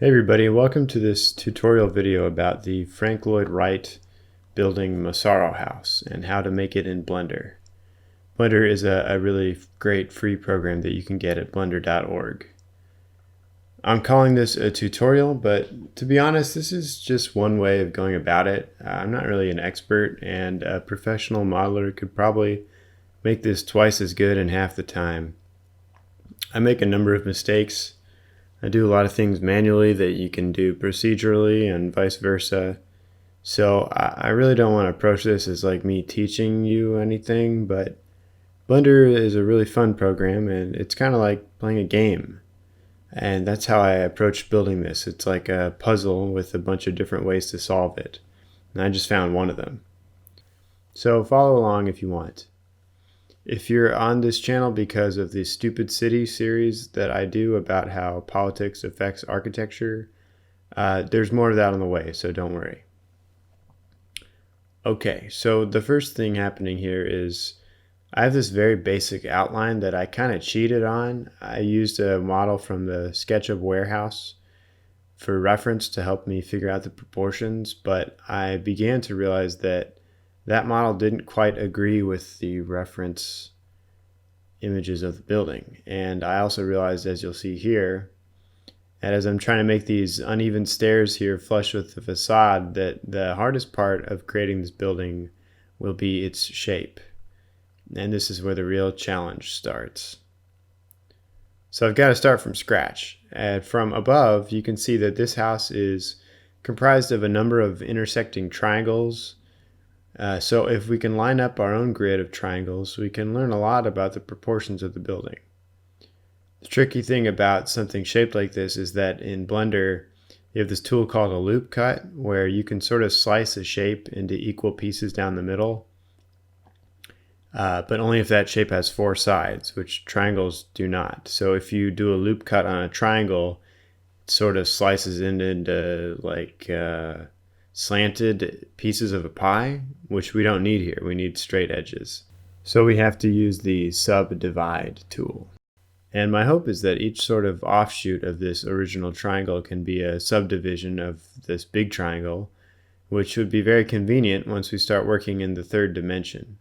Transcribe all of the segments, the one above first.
Hey everybody, welcome to this tutorial video about the Frank Lloyd Wright building Massaro house and how to make it in Blender. Blender is a really great free program that you can get at blender.org. I'm calling this a tutorial, but to be honest, this is just one way of going about it. I'm not really an expert, and a professional modeler could probably make this twice as good in half the time. I make a number of mistakes. I do a lot of things manually that you can do procedurally and vice versa. So I really don't want to approach this as like me teaching you anything, but Blender is a really fun program and it's kind of like playing a game. And that's how I approach building this. It's like a puzzle with a bunch of different ways to solve it. And I just found one of them. So follow along if you want. If you're on this channel because of the Stupid City series that I do about how politics affects architecture, there's more of that on the way, so don't worry. Okay, so the first thing happening here is I have this very basic outline that I kind of cheated on. I used a model from the SketchUp warehouse for reference to help me figure out the proportions, but I began to realize that that model didn't quite agree with the reference images of the building. And I also realized, as you'll see here, that as I'm trying to make these uneven stairs here flush with the facade, that the hardest part of creating this building will be its shape. And this is where the real challenge starts. So I've got to start from scratch. And from above, you can see that this house is comprised of a number of intersecting triangles. So if we can line up our own grid of triangles, we can learn a lot about the proportions of the building. The tricky thing about something shaped like this is that in Blender, you have this tool called a loop cut, where you can sort of slice a shape into equal pieces down the middle, but only if that shape has four sides, which triangles do not. So if you do a loop cut on a triangle, it sort of slices into like slanted pieces of a pie, which we don't need here. We need straight edges. So we have to use the subdivide tool. And my hope is that each sort of offshoot of this original triangle can be a subdivision of this big triangle, which would be very convenient once we start working in the third dimension.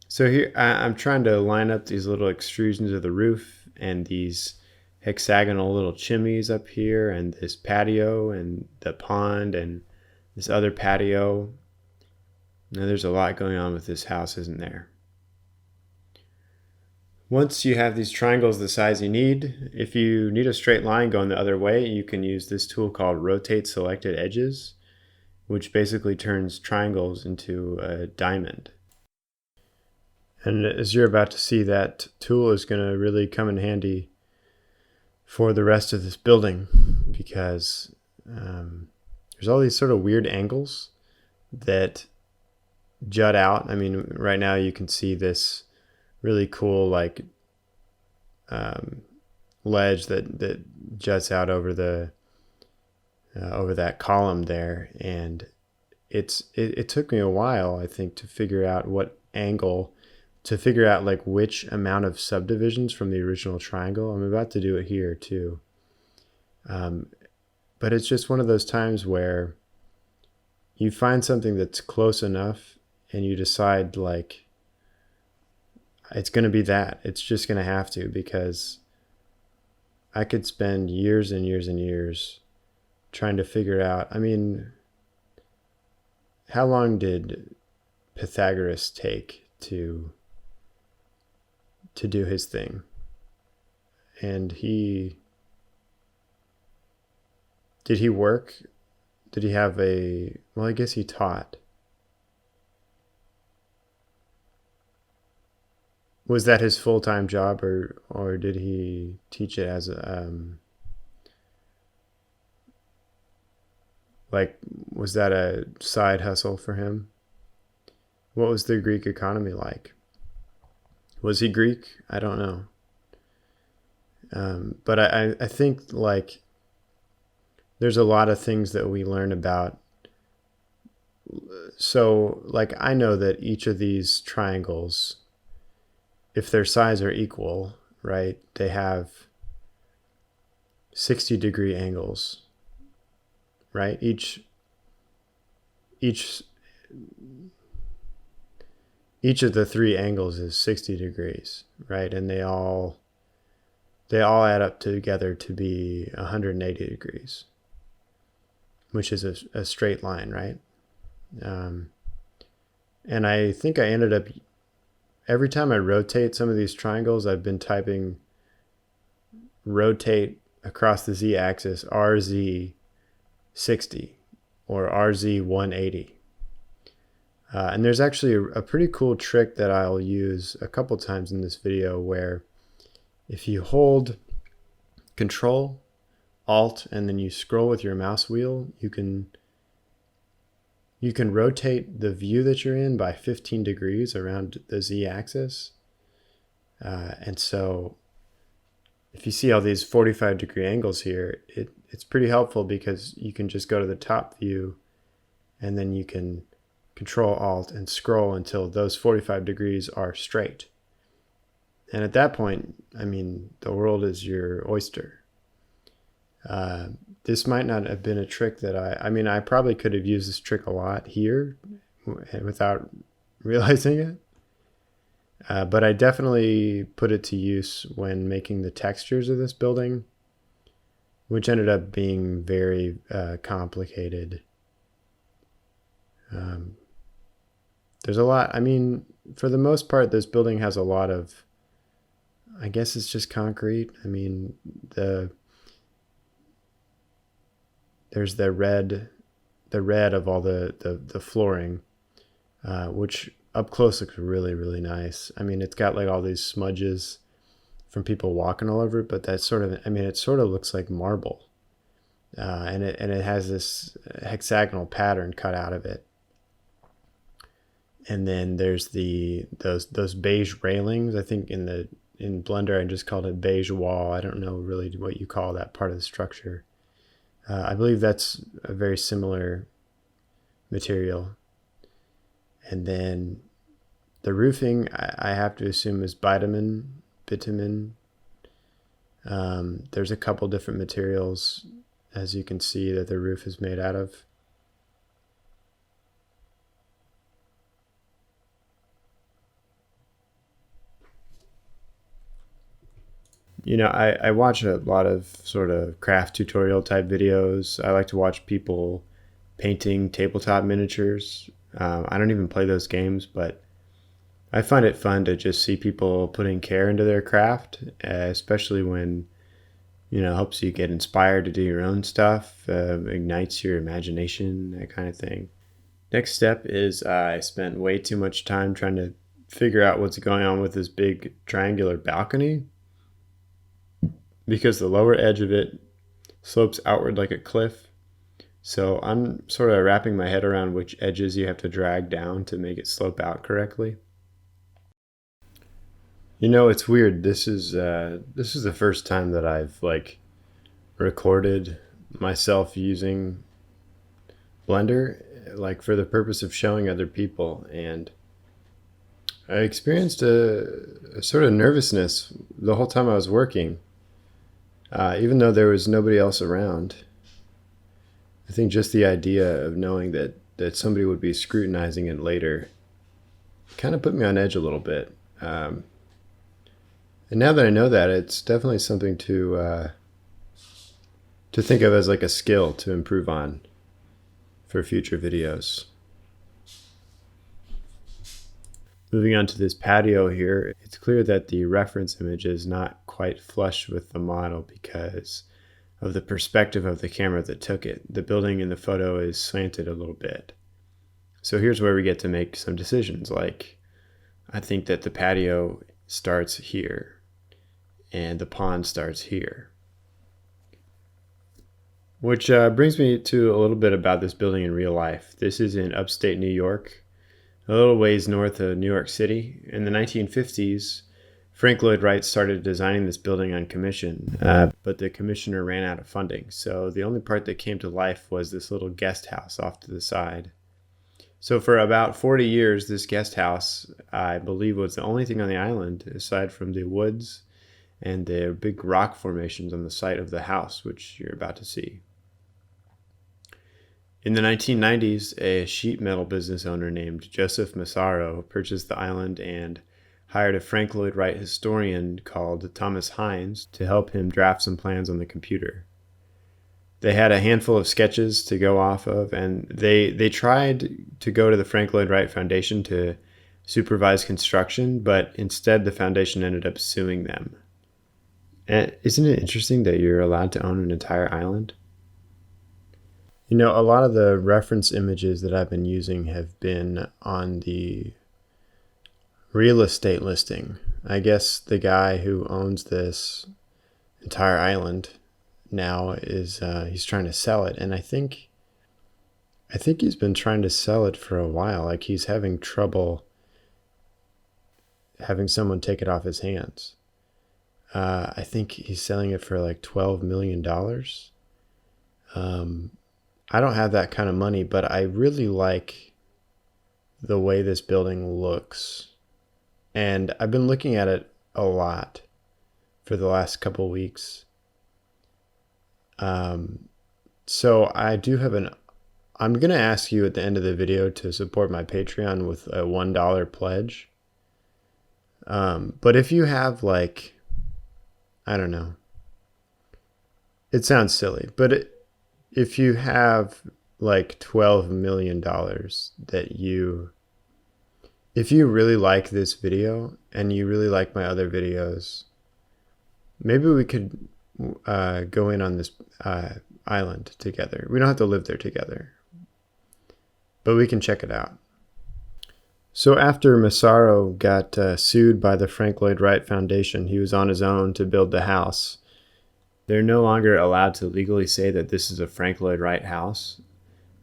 So here I'm trying to line up these little extrusions of the roof and these hexagonal little chimneys up here and this patio and the pond and this other patio. Now there's a lot going on with this house, isn't there? Once you have these triangles the size you need, if you need a straight line going the other way, you can use this tool called Rotate Selected Edges, which basically turns triangles into a diamond. And as you're about to see, that tool is going to really come in handy for the rest of this building, because there's all these sort of weird angles that jut out. I mean, right now you can see this really cool like ledge that juts out over the over that column there, and it took me a while, I think, to figure out what angle, to figure out like which amount of subdivisions from the original triangle. I'm about to do it here too. But it's just one of those times where you find something that's close enough and you decide like it's going to be that. It's just going to have to, because I could spend years and years and years trying to figure out. I mean, how long did Pythagoras take to do his thing? And did he work? Did he have well, I guess he taught. Was that his full-time job, or did he teach it as like, was that a side hustle for him? What was the Greek economy like? Was he Greek? I don't know. But I think like there's a lot of things that we learn about. So like I know that each of these triangles, if their sides are equal, right, they have 60-degree angles, right? Each of the three angles is 60 degrees, right? And they all add up together to be 180 degrees, which is a straight line, right? And I think I ended up, every time I rotate some of these triangles, I've been typing rotate across the z-axis RZ 60 or RZ 180. And there's actually a pretty cool trick that I'll use a couple times in this video, where if you hold Control, Alt, and then you scroll with your mouse wheel, you can rotate the view that you're in by 15 degrees around the z-axis. And so if you see all these 45-degree angles here, it's pretty helpful, because you can just go to the top view and then you can Control Alt and scroll until those 45 degrees are straight. And at that point, I mean, the world is your oyster. This might not have been a trick that I probably could have used this trick a lot here without realizing it. But I definitely put it to use when making the textures of this building, which ended up being very complicated. There's a lot, for the most part, this building has a lot of, I guess it's just concrete. There's the red of all the flooring, which up close looks really, really nice. It's got like all these smudges from people walking all over it, but that's sort of, it sort of looks like marble. And it has this hexagonal pattern cut out of it. And then there's those beige railings. I think in Blender I just called it beige wall. I don't know really what you call that part of the structure. I believe that's a very similar material. And then the roofing, I have to assume, is bitumen. There's a couple different materials, as you can see, that the roof is made out of. I watch a lot of sort of craft tutorial type videos. I like to watch people painting tabletop miniatures. I don't even play those games, but I find it fun to just see people putting care into their craft, especially when, helps you get inspired to do your own stuff, ignites your imagination, that kind of thing. Next step is I spent way too much time trying to figure out what's going on with this big triangular balcony, because the lower edge of it slopes outward like a cliff. So I'm sort of wrapping my head around which edges you have to drag down to make it slope out correctly. It's weird. This is the first time that I've recorded myself using Blender, for the purpose of showing other people, and I experienced a sort of nervousness the whole time I was working. Even though there was nobody else around. I think just the idea of knowing that somebody would be scrutinizing it later kind of put me on edge a little bit. And now that I know that, it's definitely something to think of as like a skill to improve on for future videos. Moving on to this patio here, it's clear that the reference image is not quite flush with the model because of the perspective of the camera that took it. The building in the photo is slanted a little bit. So here's where we get to make some decisions, like I think that the patio starts here and the pond starts here. Which brings me to a little bit about this building in real life. This is in upstate New York, a little ways north of New York City. In the 1950s, Frank Lloyd Wright started designing this building on commission, but the commissioner ran out of funding. So the only part that came to life was this little guest house off to the side. So for about 40 years, this guest house, I believe, was the only thing on the island aside from the woods and there are big rock formations on the site of the house, which you're about to see. In the 1990s, a sheet metal business owner named Joseph Massaro purchased the island and hired a Frank Lloyd Wright historian called Thomas Hines to help him draft some plans on the computer. They had a handful of sketches to go off of, and they tried to go to the Frank Lloyd Wright Foundation to supervise construction, but instead the foundation ended up suing them. And isn't it interesting that you're allowed to own an entire island? You know, a lot of the reference images that I've been using have been on the real estate listing. I guess the guy who owns this entire island now is he's trying to sell it, and I think he's been trying to sell it for a while. Like, he's having trouble having someone take it off his hands. I think he's selling it for like $12 million. I don't have that kind of money, but I really like the way this building looks. And I've been looking at it a lot for the last couple weeks. So I do have I'm going to ask you at the end of the video to support my Patreon with a $1 pledge. But if you have like, I don't know, it sounds silly, but if you have like $12 million if you really like this video and you really like my other videos, maybe we could go in on this island together. We don't have to live there together, but we can check it out. So after Massaro got sued by the Frank Lloyd Wright Foundation, he was on his own to build the house. They're no longer allowed to legally say that this is a Frank Lloyd Wright house.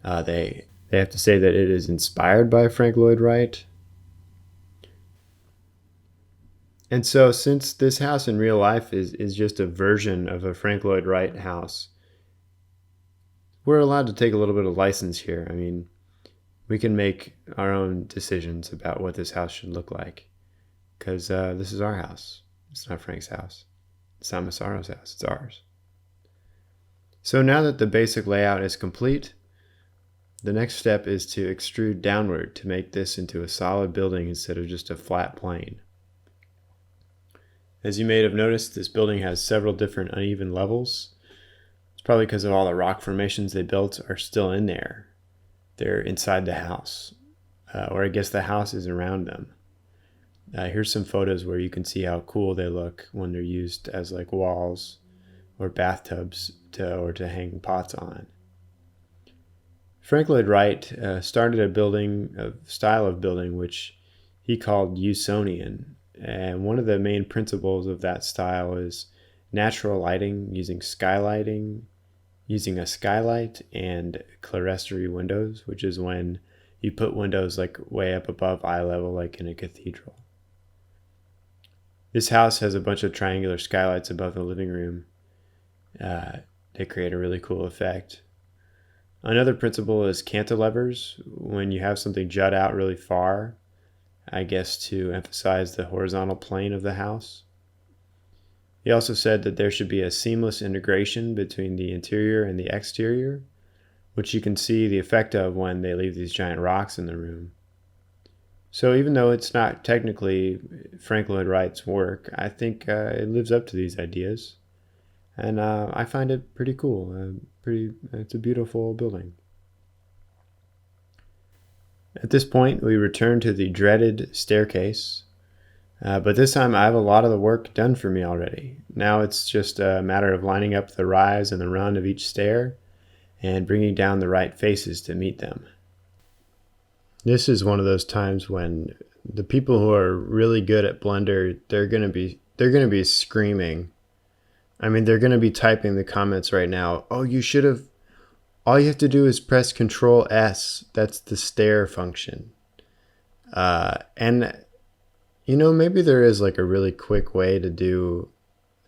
They have to say that it is inspired by Frank Lloyd Wright. And so since this house in real life is just a version of a Frank Lloyd Wright house, we're allowed to take a little bit of license here. I mean, we can make our own decisions about what this house should look like, because this is our house. It's not Frank's house. It's not Massaro's house. It's ours. So now that the basic layout is complete, the next step is to extrude downward to make this into a solid building instead of just a flat plane. As you may have noticed, this building has several different uneven levels. It's probably because of all the rock formations they built are still in there. They're inside the house, or I guess the house is around them. Here's some photos where you can see how cool they look when they're used as like walls or bathtubs to hang pots on. Frank Lloyd Wright started a style of building which he called Usonian, and one of the main principles of that style is natural lighting using using a skylight and clerestory windows, which is when you put windows like way up above eye level, like in a cathedral. This house has a bunch of triangular skylights above the living room. They create a really cool effect. Another principle is cantilevers, when you have something jut out really far, I guess to emphasize the horizontal plane of the house. He also said that there should be a seamless integration between the interior and the exterior, which you can see the effect of when they leave these giant rocks in the room. So even though it's not technically Frank Lloyd Wright's work, I think it lives up to these ideas. And I find it pretty cool. It's a beautiful building. At this point, we return to the dreaded staircase. But this time I have a lot of the work done for me already. Now it's just a matter of lining up the rise and the run of each stair and bringing down the right faces to meet them. This is one of those times when the people who are really good at Blender, they're going to be screaming. I mean, they're going to be typing the comments right now. Oh, all you have to do is press Control S. That's the stair function. And you know, maybe there is like a really quick way to do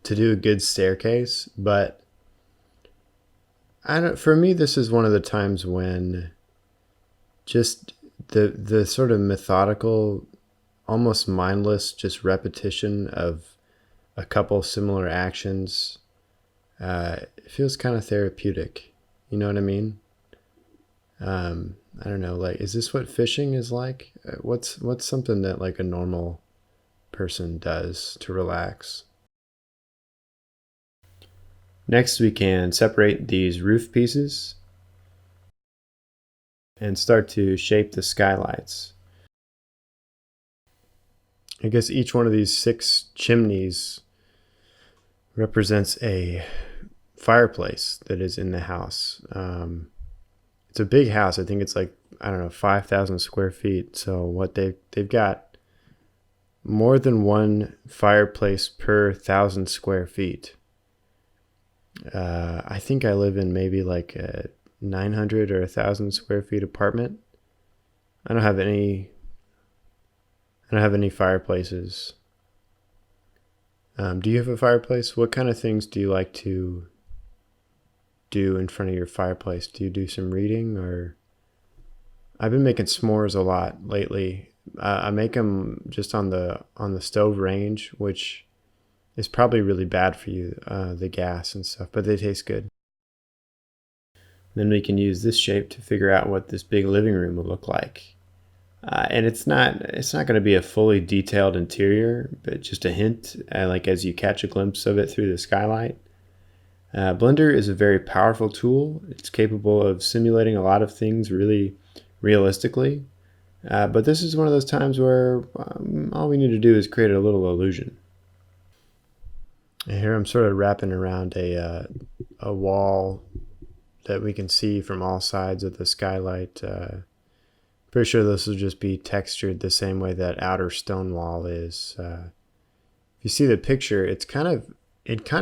a good staircase, but for me, this is one of the times when just the sort of methodical, almost mindless, just repetition of a couple similar actions, it feels kind of therapeutic. You know what I mean? I don't know, like, is this what fishing is like? What's something that like a normal person does to relax? Next, we can separate these roof pieces and start to shape the skylights. I guess each one of these 6 chimneys represents a fireplace that is in the house. It's a big house. I think it's like, I don't know, 5,000 square feet. So what they've got more than one fireplace per 1,000 square feet. I think I live in maybe like a 900 or 1,000 square feet apartment. I don't have any fireplaces. Do you have a fireplace? What kind of things do you like to do in front of your fireplace? Do you do some reading? Or I've been making s'mores a lot lately. I make them just on the stove range, which is probably really bad for you, the gas and stuff, but they taste good. Then we can use this shape to figure out what this big living room will look like. And it's not going to be a fully detailed interior, but just a hint, like as you catch a glimpse of it through the skylight. Blender is a very powerful tool. It's capable of simulating a lot of things really realistically. But this is one of those times where all we need to do is create a little illusion. And here I'm sort of wrapping around a wall that we can see from all sides of the skylight. Pretty sure this will just be textured the same way that outer stone wall is. If you see the picture, it kind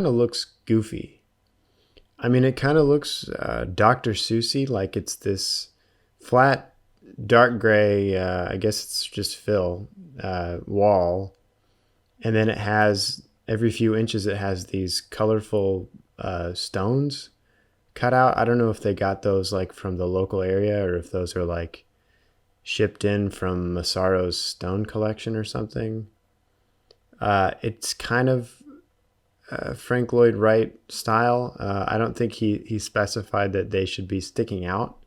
of looks goofy. I mean, it kind of looks Dr. Seussy, like it's this flat, dark gray, I guess it's just fill, wall. And then it has, every few inches, it has these colorful stones cut out. I don't know if they got those like from the local area or if those are like shipped in from Massaro's stone collection or something. It's kind of Frank Lloyd Wright style. I don't think he specified that they should be sticking out.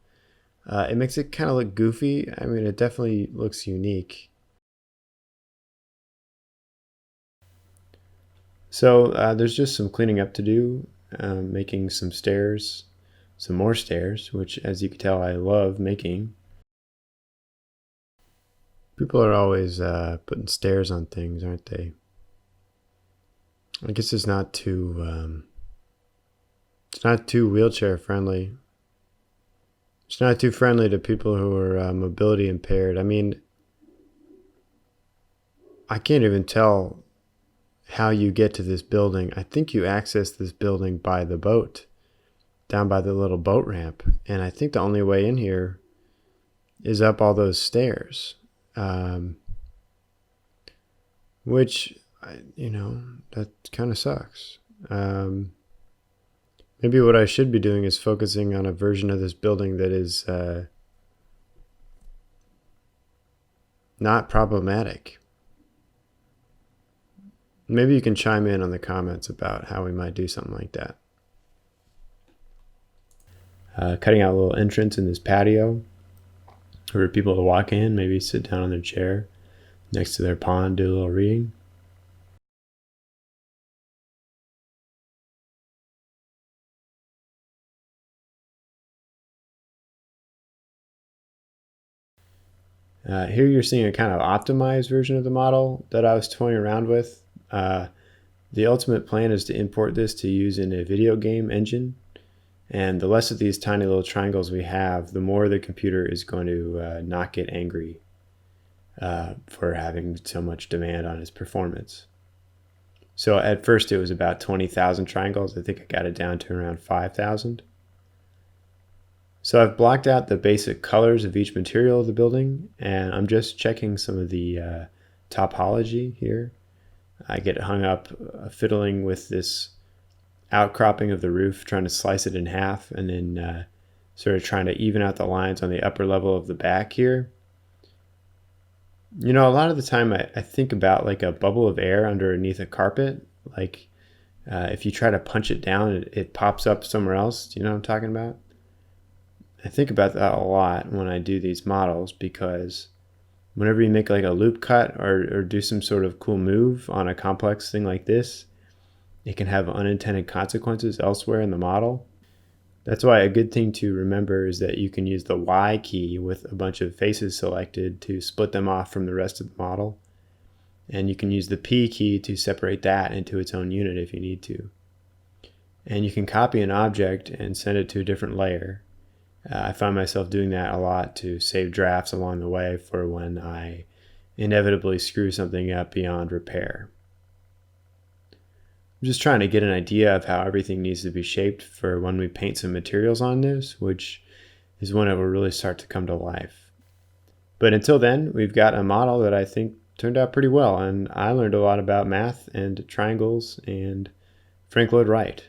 It makes it kind of look goofy. I mean, it definitely looks unique. So there's just some cleaning up to do, making some stairs, some more stairs, which, as you can tell, I love making. People are always putting stairs on things, aren't they? I guess it's not too wheelchair friendly. It's not too friendly to people who are mobility impaired. I mean, I can't even tell how you get to this building. I think you access this building by the boat, down by the little boat ramp. And I think the only way in here is up all those stairs. Which, that kind of sucks. Maybe what I should be doing is focusing on a version of this building that is not problematic. Maybe you can chime in on the comments about how we might do something like that. Cutting out a little entrance in this patio for people to walk in, maybe sit down on their chair next to their pond, do a little reading. Here you're seeing a kind of optimized version of the model that I was toying around with. The ultimate plan is to import this to use in a video game engine. And the less of these tiny little triangles we have, the more the computer is going to not get angry for having so much demand on its performance. So at first it was about 20,000 triangles. I think I got it down to around 5,000. So I've blocked out the basic colors of each material of the building, and I'm just checking some of the topology here. I get hung up fiddling with this outcropping of the roof, trying to slice it in half, and then sort of trying to even out the lines on the upper level of the back here. A lot of the time I think about like a bubble of air underneath a carpet, Like if you try to punch it down, it pops up somewhere else. Do you know what I'm talking about? I think about that a lot when I do these models, because whenever you make like a loop cut or do some sort of cool move on a complex thing like this, it can have unintended consequences elsewhere in the model. That's why a good thing to remember is that you can use the Y key with a bunch of faces selected to split them off from the rest of the model. And you can use the P key to separate that into its own unit if you need to. And you can copy an object and send it to a different layer. I find myself doing that a lot to save drafts along the way for when I inevitably screw something up beyond repair. I'm just trying to get an idea of how everything needs to be shaped for when we paint some materials on this, which is when it will really start to come to life. But until then, we've got a model that I think turned out pretty well, and I learned a lot about math and triangles and Frank Lloyd Wright.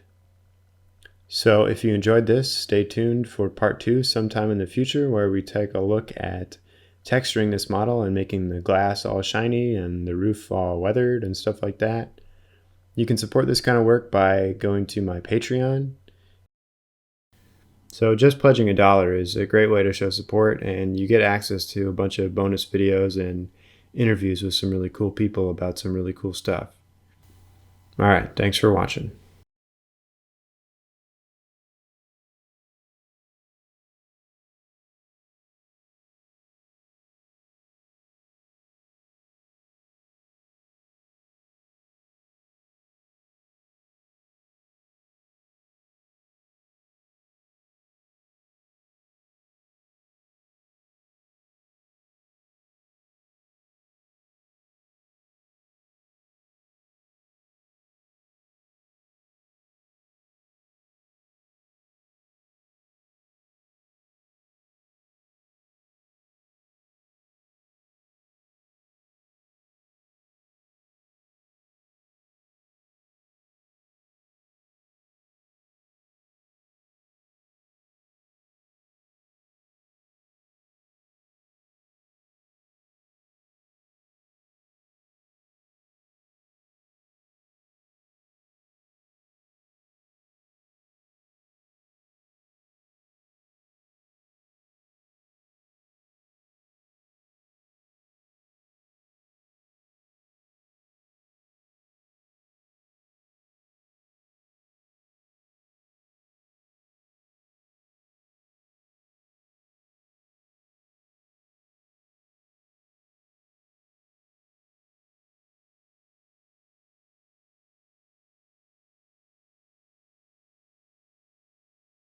So if you enjoyed this, stay tuned for part 2 sometime in the future, where we take a look at texturing this model and making the glass all shiny and the roof all weathered and stuff like that. You can support this kind of work by going to my Patreon. So just pledging $1 is a great way to show support, and you get access to a bunch of bonus videos and interviews with some really cool people about some really cool stuff. All right, thanks for watching.